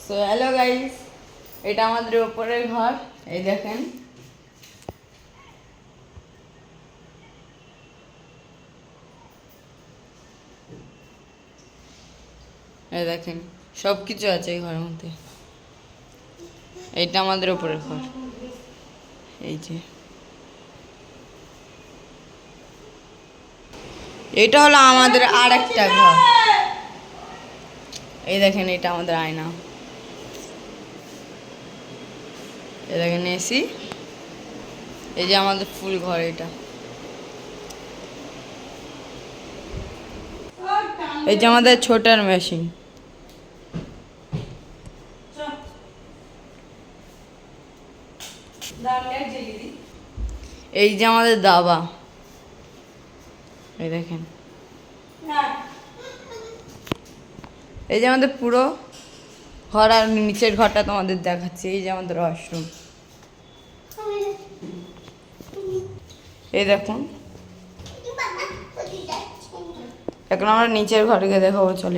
So hello guys, এটা আমাদের উপরের ঘর। এই দেখেন, এই দেখেন সব কিছু আছে এই ঘরের মধ্যে। এইটা আমাদের উপরের ঘর। এই যে এটা হলো আমাদের আর একটা ঘর। এই দেখেন, এটা আমাদের আয়না। এই দেখেন এসি। এই যে আমাদের ফুল ঘর। এটা এই যে আমাদের ছোটার মেশিন। এই যে আমাদের দাবা। এই দেখেন, এই যে আমাদের পুরো ঘর। আর নিচের ঘরটা তোমাদের দেখাচ্ছি। এই যে আমাদের ওয়াশরুম। এই দেখুন, এখন আমরা নিচের ঘরে গিয়ে দেখাবো, চলে।